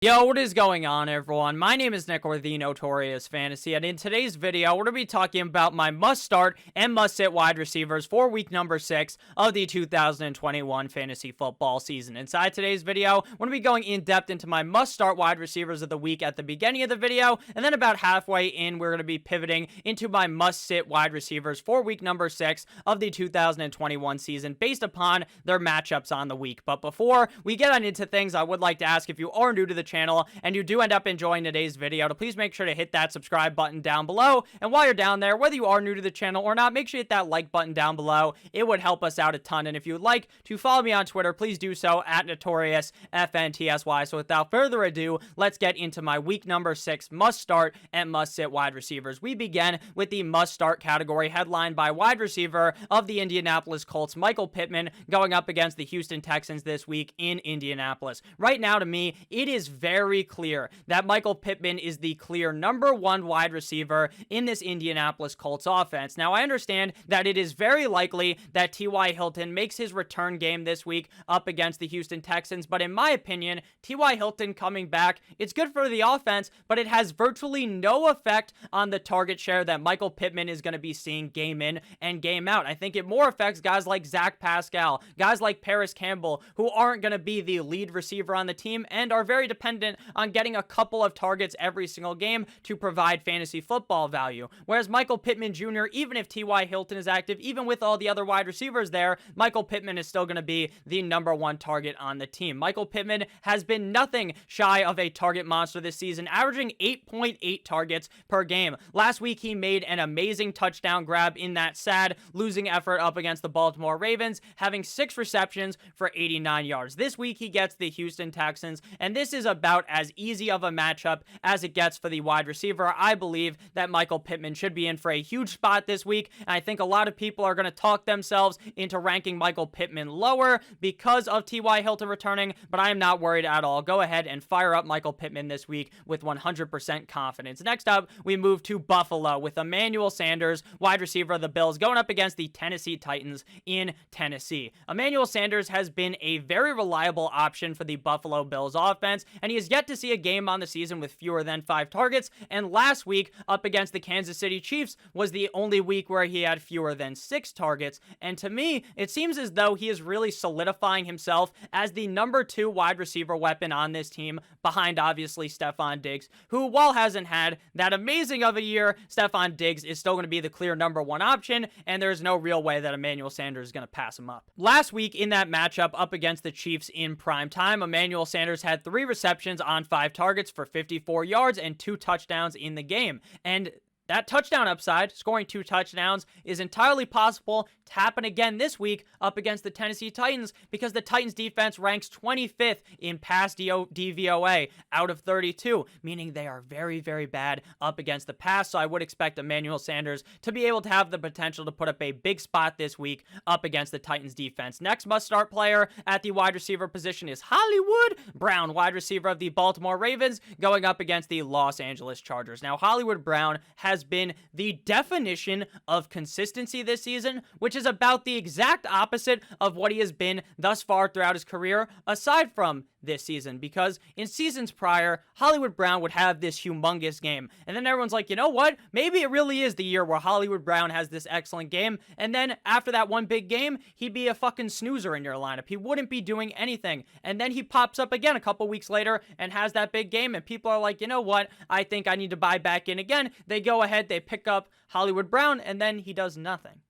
Yo, what is going on, everyone? My name is Nick, or the Notorious Fantasy, and in today's video, we're going to be talking about my must-start and must-sit wide receivers for week number 6 of the 2021 fantasy football season. Inside today's video, we're going to be going in-depth into my must-start wide receivers of the week at the beginning of the video, and then about halfway in, we're going to be pivoting into my must-sit wide receivers for week number 6 of the 2021 season based upon their matchups on the week. But before we get on into things, I would like to ask, if you are new to the channel and you do end up enjoying today's video, to please make sure to hit that subscribe button down below. And while you're down there, whether you are new to the channel or not, make sure you hit that like button down below. It would help us out a ton. And if you would like to follow me on Twitter, please do so at NotoriousFNTSY. So without further ado, let's get into my week number 6 must start and must sit wide receivers. We begin with the must start category, headlined by wide receiver of the Indianapolis Colts, Michael Pittman, going up against the Houston Texans this week in Indianapolis. Right now, to me, it is very clear that Michael Pittman is the clear number 1 wide receiver in this Indianapolis Colts offense. Now, I understand that it is very likely that T.Y. Hilton makes his return game this week up against the Houston Texans, but in my opinion, T.Y. Hilton coming back, it's good for the offense, but it has virtually no effect on the target share that Michael Pittman is going to be seeing game in and game out. I think it more affects guys like Zach Pascal, guys like Paris Campbell, who aren't going to be the lead receiver on the team and are very dependent on getting a couple of targets every single game to provide fantasy football value. Whereas Michael Pittman Jr., even if T.Y. Hilton is active, even with all the other wide receivers there, Michael Pittman is still going to be the number 1 target on the team. Michael Pittman has been nothing shy of a target monster this season, averaging 8.8 targets per game. Last week, he made an amazing touchdown grab in that sad losing effort up against the Baltimore Ravens, having 6 receptions for 89 yards. This week, he gets the Houston Texans, and this is about as easy of a matchup as it gets for the wide receiver. I believe that Michael Pittman should be in for a huge spot this week, and I think a lot of people are going to talk themselves into ranking Michael Pittman lower because of T.Y. Hilton returning, but I am not worried at all. Go ahead and fire up Michael Pittman this week with 100% confidence. Next up, we move to Buffalo with Emmanuel Sanders, wide receiver of the Bills, going up against the Tennessee Titans in Tennessee. Emmanuel Sanders has been a very reliable option for the Buffalo Bills offense, and he has yet to see a game on the season with fewer than 5 targets, and last week up against the Kansas City Chiefs was the only week where he had fewer than 6 targets, and to me, it seems as though he is really solidifying himself as the number 2 wide receiver weapon on this team, behind obviously Stefon Diggs, who, while hasn't had that amazing of a year, Stefon Diggs is still going to be the clear number 1 option, and there's no real way that Emmanuel Sanders is going to pass him up. Last week in that matchup up against the Chiefs in prime time, Emmanuel Sanders had 3 receptions on 5 targets for 54 yards and 2 touchdowns in the game. And that touchdown upside, scoring 2 touchdowns, is entirely possible to happen again this week up against the Tennessee Titans, because the Titans defense ranks 25th in pass DVOA out of 32, meaning they are very, very bad up against the pass. So I would expect Emmanuel Sanders to be able to have the potential to put up a big spot this week up against the Titans defense. Next must-start player at the wide receiver position is Hollywood Brown, wide receiver of the Baltimore Ravens, going up against the Los Angeles Chargers. Now, Hollywood Brown has been the definition of consistency this season, which is about the exact opposite of what he has been thus far throughout his career, aside from this season, because in seasons prior, Hollywood Brown would have this humongous game, and then everyone's like, you know what, maybe it really is the year where Hollywood Brown has this excellent game, and then after that one big game, he'd be a fucking snoozer in your lineup. He wouldn't be doing anything, and then he pops up again a couple weeks later and has that big game, and people are like, you know what, I think I need to buy back in again. They go ahead, they pick up Hollywood Brown, and then he does nothing.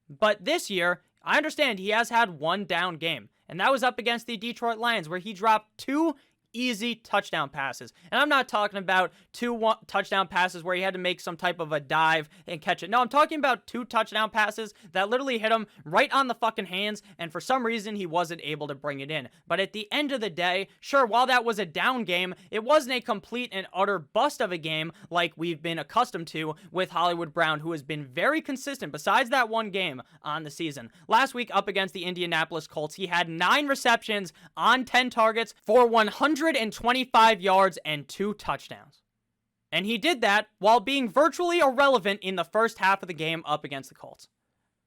But this year, I understand he has had one down game, and that was up against the Detroit Lions, where he dropped 2 easy touchdown passes. And I'm not talking about 2 touchdown passes where he had to make some type of a dive and catch it. No, I'm talking about 2 touchdown passes that literally hit him right on the fucking hands, and for some reason he wasn't able to bring it in. But at the end of the day, sure, while that was a down game, it wasn't a complete and utter bust of a game like we've been accustomed to with Hollywood Brown, who has been very consistent besides that one game on the season. Last week up against the Indianapolis Colts, he had 9 receptions on 10 targets for 125 yards and 2 touchdowns. And he did that while being virtually irrelevant in the first half of the game up against the Colts.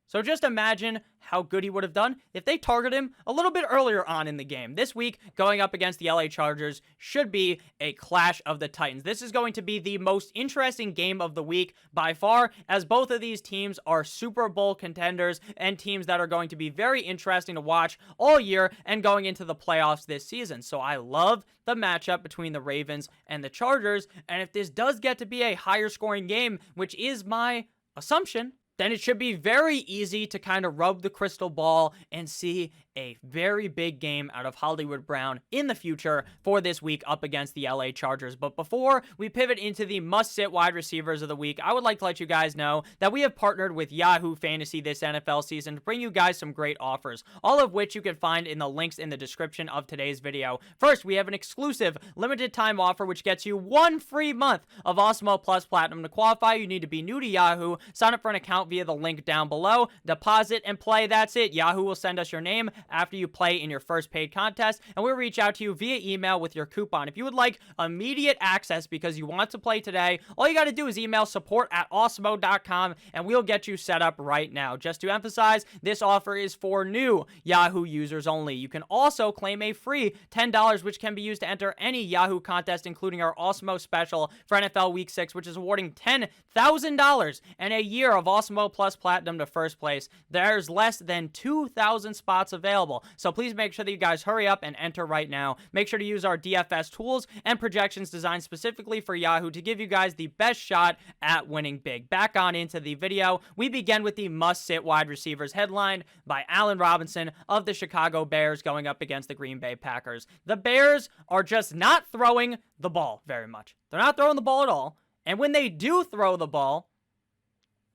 So just imagine how good he would have done if they targeted him a little bit earlier on in the game. This week, going up against the LA Chargers should be a clash of the Titans. This is going to be the most interesting game of the week by far, as both of these teams are Super Bowl contenders and teams that are going to be very interesting to watch all year and going into the playoffs this season. So I love the matchup between the Ravens and the Chargers, and if this does get to be a higher scoring game, which is my assumption, then it should be very easy to kind of rub the crystal ball and see a very big game out of Hollywood Brown in the future for this week up against the LA Chargers. But before we pivot into the must-sit wide receivers of the week, I would like to let you guys know that we have partnered with Yahoo Fantasy this NFL season to bring you guys some great offers, all of which you can find in the links in the description of today's video. First, we have an exclusive limited time offer which gets you 1 free month of Awesemo Plus Platinum. To qualify, you need to be new to Yahoo, sign up for an account via the link down below, deposit and play. That's it. Yahoo will send us your name after you play in your first paid contest, and we'll reach out to you via email with your coupon. If you would like immediate access because you want to play today, all you got to do is email support@awesemo.com and we'll get you set up right now. Just to emphasize, this offer is for new Yahoo users only. You can also claim a free $10 which can be used to enter any Yahoo contest, including our Awesemo special for NFL Week 6, which is awarding $10,000 and a year of Awesemo Plus Platinum to first place. There's less than 2,000 spots available, so please make sure that you guys hurry up and enter right now. Make sure to use our DFS tools and projections designed specifically for Yahoo to give you guys the best shot at winning big. Back on into the video, we begin with the must-sit wide receivers headlined by Allen Robinson of the Chicago Bears going up against the Green Bay Packers. The Bears are just not throwing the ball very much. They're not throwing the ball at all, and when they do throw the ball,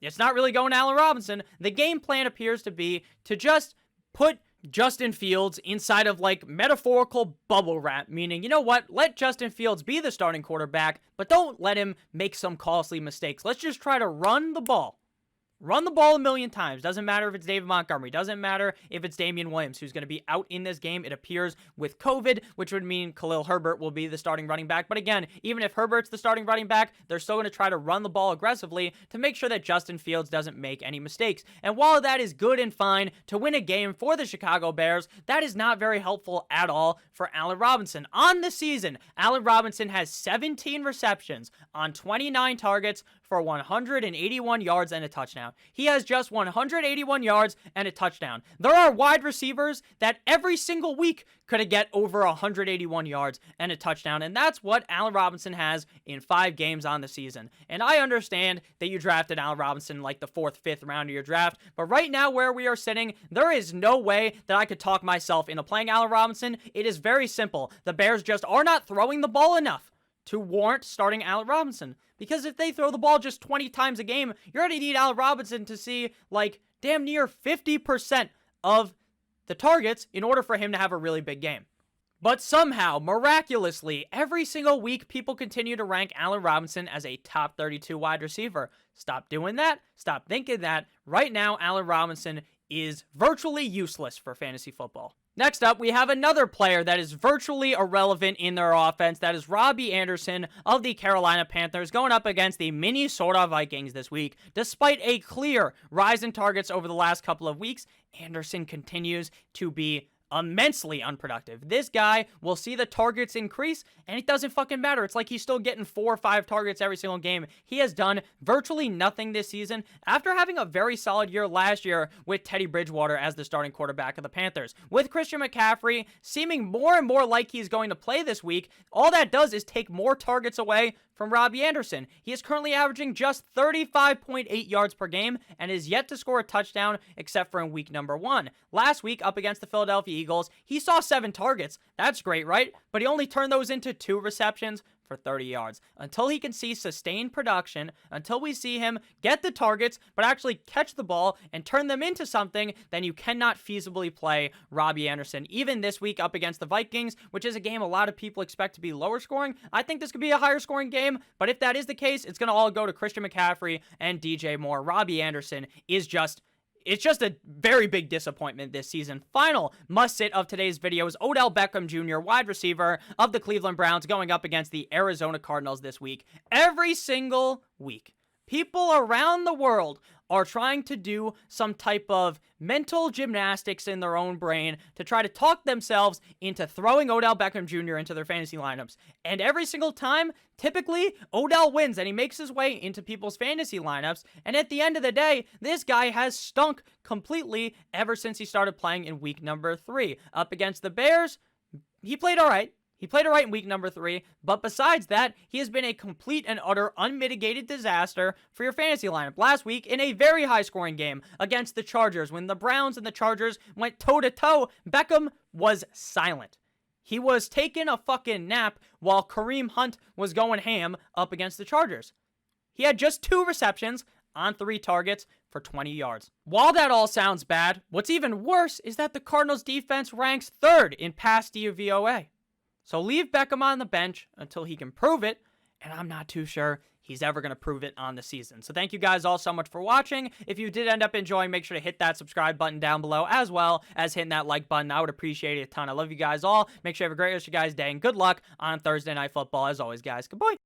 it's not really going to Allen Robinson. The game plan appears to be to just put Justin Fields inside of like metaphorical bubble wrap, meaning, you know what, let Justin Fields be the starting quarterback, but don't let him make some costly mistakes. Let's just try to run the ball. Run the ball a million times. Doesn't matter if it's David Montgomery. Doesn't matter if it's Damian Williams, who's going to be out in this game, it appears, with COVID, which would mean Khalil Herbert will be the starting running back. But again, even if Herbert's the starting running back, they're still going to try to run the ball aggressively to make sure that Justin Fields doesn't make any mistakes. And while that is good and fine to win a game for the Chicago Bears, that is not very helpful at all for Allen Robinson. On the season, Allen Robinson has 17 receptions on 29 targets for 181 yards and a touchdown. He has just 181 yards and a touchdown. There are wide receivers that every single week could get over 181 yards and a touchdown, and that's what Allen Robinson has in 5 games on the season. And I understand that you drafted Allen Robinson like the 4th, 5th round of your draft, but right now where we are sitting, there is no way that I could talk myself into playing Allen Robinson. It is very simple. The Bears just are not throwing the ball enough to warrant starting Allen Robinson. Because if they throw the ball just 20 times a game, you're going to need Allen Robinson to see like damn near 50% of the targets in order for him to have a really big game. But somehow, miraculously, every single week, people continue to rank Allen Robinson as a top 32 wide receiver. Stop doing that. Stop thinking that. Right now, Allen Robinson is virtually useless for fantasy football. Next up, we have another player that is virtually irrelevant in their offense. That is Robby Anderson of the Carolina Panthers going up against the Minnesota Vikings this week. Despite a clear rise in targets over the last couple of weeks, Anderson continues to be immensely unproductive. This guy will see the targets increase, and it doesn't fucking matter. It's like he's still getting 4 or 5 targets every single game. He has done virtually nothing this season after having a very solid year last year with Teddy Bridgewater as the starting quarterback of the Panthers. With Christian McCaffrey seeming more and more like he's going to play this week, all that does is take more targets away from Robby Anderson. He is currently averaging just 35.8 yards per game and is yet to score a touchdown except for in week number 1. Last week up against the Philadelphia Eagles, he saw 7 targets. That's great, right? But he only turned those into 2 receptions for 30 yards. Until he can see sustained production, until we see him get the targets, but actually catch the ball and turn them into something, then you cannot feasibly play Robby Anderson. Even this week up against the Vikings, which is a game a lot of people expect to be lower scoring, I think this could be a higher scoring game, but if that is the case, it's going to all go to Christian McCaffrey and DJ Moore. Robby Anderson is it's just a very big disappointment this season. Final must-sit of today's video is Odell Beckham Jr., wide receiver of the Cleveland Browns, going up against the Arizona Cardinals this week. Every single week, People around the world are trying to do some type of mental gymnastics in their own brain to try to talk themselves into throwing Odell Beckham Jr. into their fantasy lineups. And every single time, typically, Odell wins and he makes his way into people's fantasy lineups. And at the end of the day, this guy has stunk completely ever since he started playing in week number 3. Up against the Bears, he played all right. He played all right in week number 3, but besides that, he has been a complete and utter unmitigated disaster for your fantasy lineup. Last week, in a very high-scoring game against the Chargers, when the Browns and the Chargers went toe-to-toe, Beckham was silent. He was taking a fucking nap while Kareem Hunt was going ham up against the Chargers. He had just 2 receptions on 3 targets for 20 yards. While that all sounds bad, what's even worse is that the Cardinals defense ranks 3rd in pass DVOA. So leave Beckham on the bench until he can prove it, and I'm not too sure he's ever going to prove it on the season. So thank you guys all so much for watching. If you did end up enjoying, make sure to hit that subscribe button down below, as well as hitting that like button. I would appreciate it a ton. I love you guys all. Make sure you have a great rest of your guys' day, and good luck on Thursday Night Football. As always, guys, goodbye.